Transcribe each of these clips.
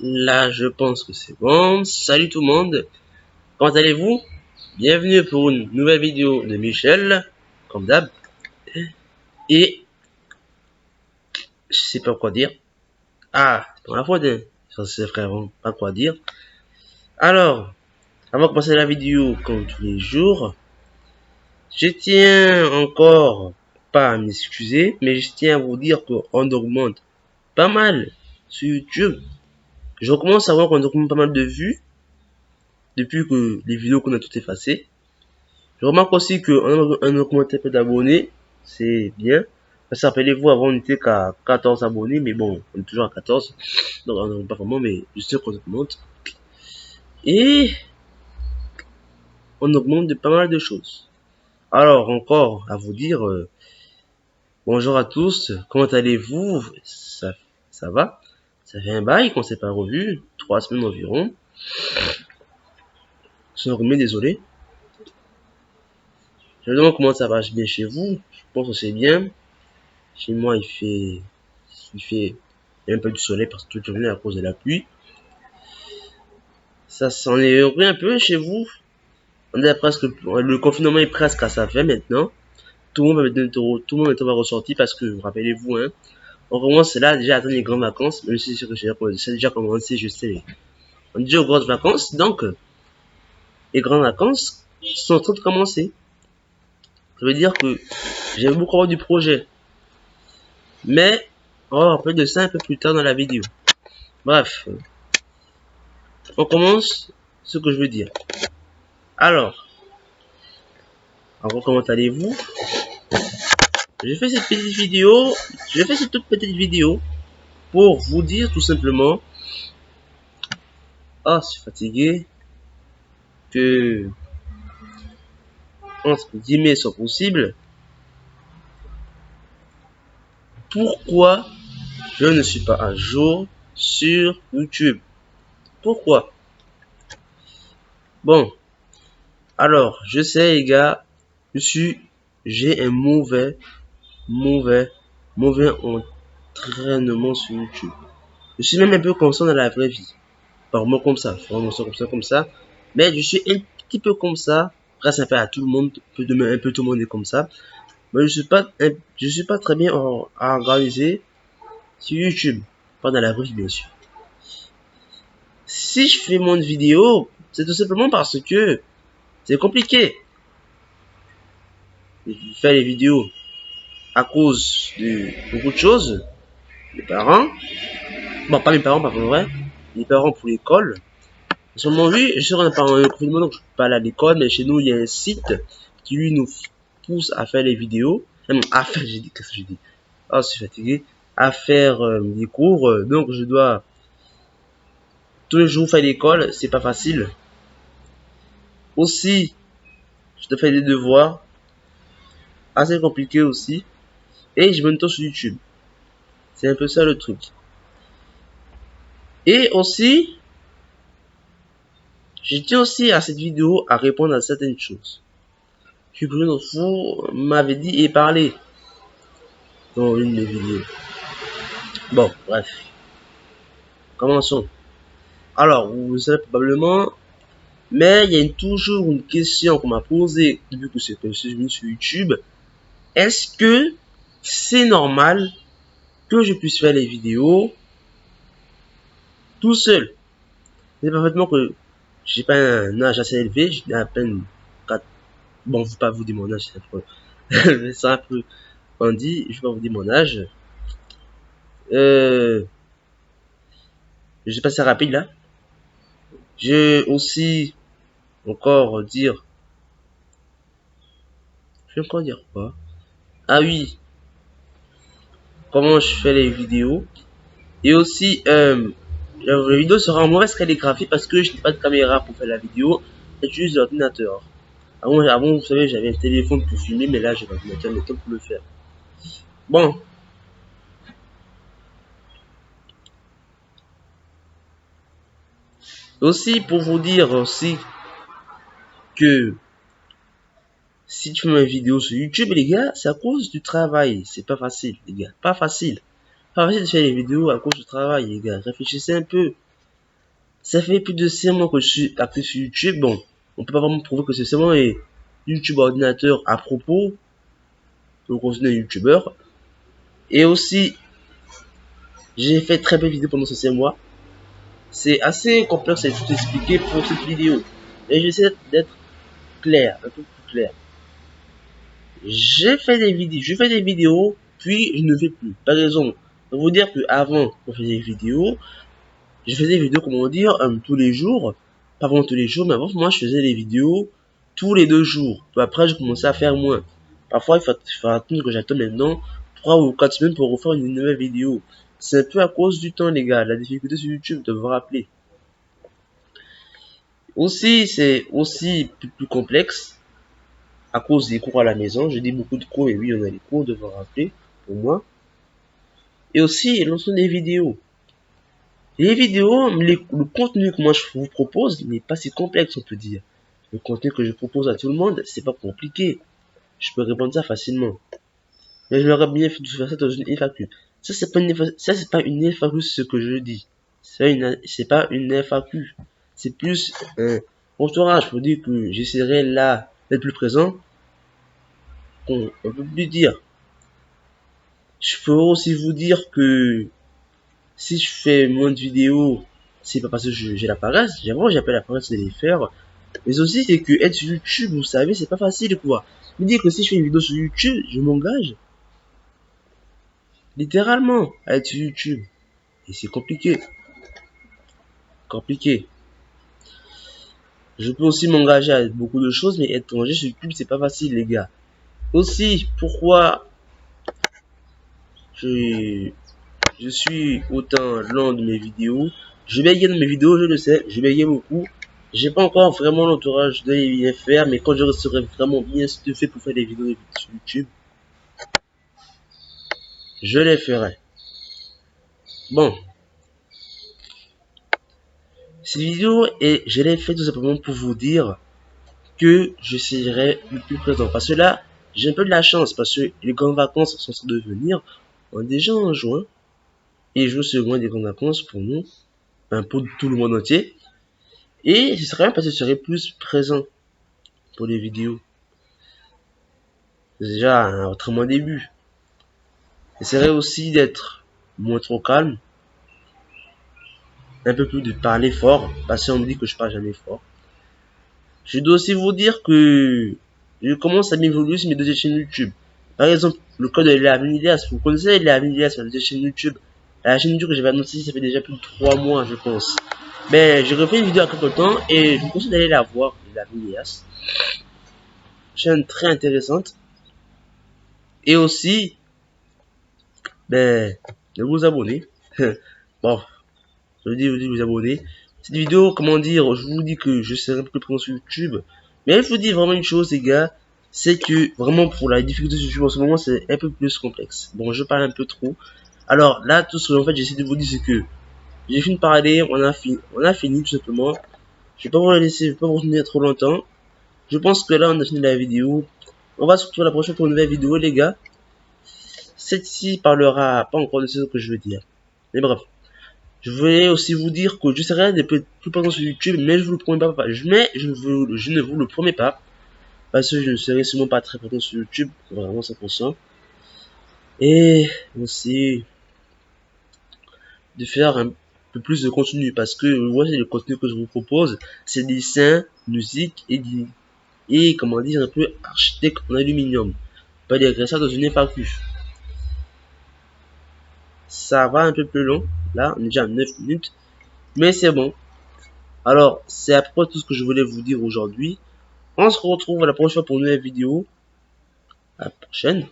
Là, je pense que c'est bon. Salut tout le monde. Comment allez-vous? Bienvenue pour une nouvelle vidéo de Michel, comme d'hab. Et je sais pas quoi dire. Ah, c'est pour la fois de c'est vraiment pas quoi dire. Alors, avant de commencer la vidéo, comme tous les jours, je tiens encore pas à m'excuser, mais je tiens à vous dire qu'on augmente pas mal sur YouTube. Je recommence à voir qu'on augmente pas mal de vues depuis que les vidéos qu'on a toutes effacées. Je remarque aussi qu'on a augmenté un peu d'abonnés, c'est bien. Parce que rappelez-vous, avant on était qu'à 14 abonnés, mais bon, on est toujours à 14. Donc on n'augmente pas vraiment, mais je sais qu'on augmente. Et on augmente de pas mal de choses. Alors encore à vous dire, bonjour à tous, comment allez-vous? Ça va? Ça fait un bail qu'on s'est pas revu, 3 semaines environ. Je suis remis, désolé. Je me demande comment ça va bien chez vous. Je pense que c'est bien. Chez moi, il fait un peu du soleil parce que toute la journée à cause de la pluie. Ça s'en est repris un peu chez vous. On est presque, le confinement est presque à sa fin maintenant. Tout le monde va ressortir parce que, rappelez-vous, hein, on commence là déjà à attendre les grandes vacances. Même si c'est déjà commencé, je sais. On est déjà aux grosses vacances, donc les grandes vacances sont en train de commencer. Ça veut dire que j'ai beaucoup du projet. Mais on va parler de ça un peu plus tard dans la vidéo. Bref, on commence ce que je veux dire. Alors comment allez-vous? Je fais cette toute petite vidéo pour vous dire tout simplement, je suis fatigué, que entre guillemets sont possibles. Pourquoi je ne suis pas à jour sur YouTube? Pourquoi? Bon, alors, je sais les gars, j'ai un mauvais entraînement sur YouTube. Je suis même un peu comme ça dans la vraie vie. Par moi comme ça, vraiment comme ça. Mais je suis un petit peu comme ça. Après, ça fait à tout le monde, un peu tout le monde est comme ça. Mais je suis pas très bien organisé sur YouTube. Pas dans la vraie vie, bien sûr. Si je fais mon vidéo, c'est tout simplement parce que c'est compliqué. Faire les vidéos à cause de beaucoup de choses. Les parents, bon, pas mes parents, pas vrai, les parents pour l'école. Sur mon oui, je sais qu'on n'a pas un confinement, donc je peux pas aller à l'école, mais chez nous, il y a un site qui lui nous pousse à faire les vidéos. Qu'est-ce que j'ai dit? Je suis fatigué. À faire des cours, donc je dois tous les jours faire l'école, c'est pas facile. Aussi, je dois faire des devoirs, assez compliqué aussi. Et je me tourne sur YouTube. C'est un peu ça le truc. Et aussi, je tiens aussi à cette vidéo à répondre à certaines choses. Bruno Fou m'avait dit et parlé dans une de mes vidéos. Bon, bref. Commençons. Alors, vous le savez probablement, mais il y a toujours une question qu'on m'a posée depuis que je suis venu sur YouTube. Est-ce que c'est normal que je puisse faire les vidéos tout seul? C'est parfaitement que j'ai pas un âge assez élevé, j'ai à peine 4. Bon, je vais pas vous dire mon âge, c'est un peu on dit, je vais pas vous dire mon âge. Je vais passer rapide là. Je vais aussi encore dire. Je vais encore dire quoi? Ah oui, comment je fais les vidéos. Et aussi, la vidéo sera en mauvaise calligraphie parce que je n'ai pas de caméra pour faire la vidéo. J'utilise l'ordinateur. Avant, vous savez, j'avais un téléphone pour filmer, mais là, j'ai l'ordinateur maintenant pour le faire. Bon. Aussi, pour vous dire aussi que si tu fais une vidéo sur YouTube, les gars, c'est à cause du travail. C'est pas facile, les gars. Pas facile. Pas facile de faire les vidéos à cause du travail, les gars. Réfléchissez un peu. Ça fait plus de 5 mois que je suis actif sur YouTube. Bon, on peut pas vraiment prouver que c'est seulement un YouTube ordinateur à propos. Le contenu d'un YouTuber. Et aussi, j'ai fait très peu de vidéos pendant ces 5 mois. C'est assez complexe à tout expliquer pour cette vidéo. Et j'essaie d'être clair, un peu plus clair. Je fais des vidéos, puis je ne fais plus. Par exemple, pour vous dire que avant, on faisait des vidéos, je faisais des vidéos, comment dire, tous les jours. Pas vraiment tous les jours, mais avant, moi, je faisais des vidéos tous les 2 jours. Puis après, je commençais à faire moins. Parfois, il faut attendre que j'attende maintenant 3 ou 4 semaines pour refaire une nouvelle vidéo. C'est un peu à cause du temps, les gars. La difficulté sur YouTube, de vous rappeler. Aussi, c'est aussi plus complexe à cause des cours à la maison. Je dis beaucoup de cours, et oui, on a des cours, de vous rappeler, pour moi. Et aussi, l'ensemble des vidéos. Les vidéos, le contenu que moi je vous propose n'est pas si complexe, on peut dire. Le contenu que je propose à tout le monde, c'est pas compliqué. Je peux répondre ça facilement. Mais je l'aurais bien fait de faire ça dans une FAQ. Ça, c'est pas une FAQ, ce que je dis. C'est pas une FAQ. C'est plus un entourage pour dire que j'essaierai là d'être plus présent. On peut plus dire. Je peux aussi vous dire que si je fais moins de vidéos, c'est pas parce que j'ai la paresse. J'avoue, j'ai pas la paresse de les faire. Mais aussi, c'est que être sur YouTube, vous savez, c'est pas facile, quoi. Me dire que si je fais une vidéo sur YouTube, je m'engage. Littéralement, à être sur YouTube. Et c'est compliqué. Compliqué. Je peux aussi m'engager à beaucoup de choses, mais être engagé sur YouTube, c'est pas facile, les gars. Aussi, pourquoi je suis autant lent de mes vidéos. Je bégaye dans mes vidéos, je le sais, je bégaye beaucoup. J'ai pas encore vraiment l'entourage de les bien faire, mais quand je serai vraiment bien stuffé pour faire des vidéos sur YouTube, je les ferai. Bon. Cette vidéo, et je l'ai fait tout simplement pour vous dire que je serai le plus présent. Parce que là, j'ai un peu de la chance, parce que les grandes vacances sont censées de venir. On est déjà en juin, et je suis loin des grandes vacances pour nous, enfin pour tout le monde entier. Et ce serait bien parce que je serais plus présent pour les vidéos. C'est déjà un très bon début. J'essaierai aussi d'être moins trop calme. Un peu plus de parler fort. Parce qu'on me dit que je parle jamais fort. Je dois aussi vous dire que je commence à m'évoluer sur mes deux chaînes YouTube. Par exemple, le cas de Léa Vinidas. Vous connaissez Léa Vinidas, ma deuxième chaîne YouTube. La chaîne YouTube que j'avais annoncée, ça fait déjà plus de 3 mois, je pense. Mais j'ai refait une vidéo à quelque temps et je vous conseille d'aller la voir, Léa Vinidas. Chaîne très intéressante. Et aussi, de vous abonner. Bon, je vous dis de vous abonner. Cette vidéo, comment dire, je vous dis que je serai un peu plus présent sur YouTube. Mais je vous dis vraiment une chose, les gars, c'est que vraiment pour la difficulté sur YouTube en ce moment, c'est un peu plus complexe. Bon, je parle un peu trop. Alors là, tout ce que en fait j'essaie de vous dire, c'est que j'ai fini de parler, on a fini tout simplement. Je vais pas vous laisser, je vais pas vous retenir trop longtemps. Je pense que là, on a fini la vidéo. On va se retrouver la prochaine pour une nouvelle vidéo, les gars. Celle-ci parlera pas encore de ce que je veux dire. Mais bref. Je voulais aussi vous dire que je serai des plus présent sur YouTube, mais je vous le promets pas. Je ne vous le promets pas. Parce que je ne serai sûrement pas très présent sur YouTube. Vraiment 100%. Et aussi de faire un peu plus de contenu. Parce que voici le contenu que je vous propose. C'est dessin, musique et comment dire un peu architecte en aluminium. Pas des ça dans une FAQ. Ça va un peu plus long. Là, on est déjà à 9 minutes. Mais c'est bon. Alors, c'est à peu près tout ce que je voulais vous dire aujourd'hui. On se retrouve à la prochaine fois pour une nouvelle vidéo. À la prochaine.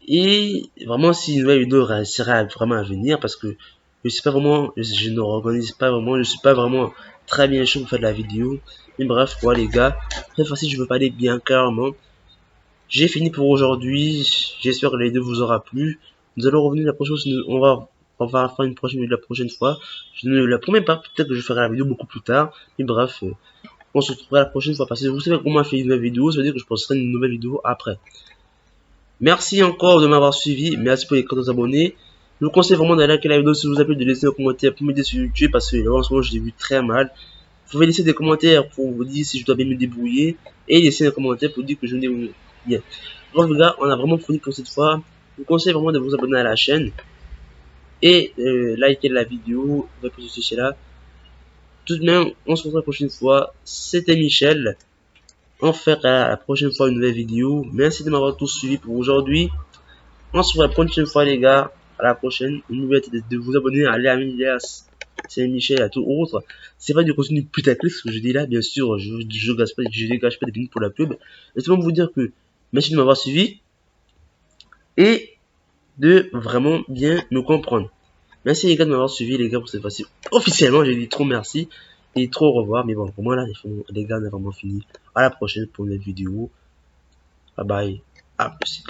Et vraiment, si une nouvelle vidéo sera vraiment à venir, parce que je sais pas vraiment, je ne organise pas vraiment, je suis pas vraiment très bien chaud pour faire de la vidéo. Mais bref, quoi les gars, très facile, je veux parler bien clairement. J'ai fini pour aujourd'hui. J'espère que la vidéo vous aura plu. Nous allons revenir la prochaine fois. On va faire une prochaine vidéo la prochaine fois. Je ne la promets pas. Peut-être que je ferai la vidéo beaucoup plus tard. Mais bref, on se retrouvera la prochaine fois. Parce que vous savez qu'on m'a fait une nouvelle vidéo. Ça veut dire que je posterai une nouvelle vidéo après. Merci encore de m'avoir suivi. Merci pour les 14 abonnés. Je vous conseille vraiment d'aller liker la vidéo si vous avez de laisser un commentaire pour m'aider sur YouTube parce que en ce moment je l'ai vu très mal. Vous pouvez laisser des commentaires pour vous dire si je dois bien me débrouiller et laisser un commentaire pour dire que je me débrouille bien. Donc les gars, on a vraiment fini pour cette fois. Je vous conseille vraiment de vous abonner à la chaîne et liker la vidéo, répondre sur cela. Tout de même, on se retrouve la prochaine fois. C'était Michel. On fera la prochaine fois une nouvelle vidéo. Merci de m'avoir tous suivi pour aujourd'hui. On se voit la prochaine fois les gars. À la prochaine. N'oubliez pas de vous abonner à Léa Milias, c'est Michel à tout autre. C'est pas du contenu putaclic ce que je dis là. Bien sûr, je dégage pas des minutes pour la pub. Mais seulement vous dire que merci de m'avoir suivi. Et de vraiment bien me comprendre. Merci les gars de m'avoir suivi les gars pour cette fois-ci. Officiellement, j'ai dit trop merci et trop au revoir. Mais bon, pour moi là, les gars, on a vraiment fini. À la prochaine pour une nouvelle vidéo. Bye bye. À plus.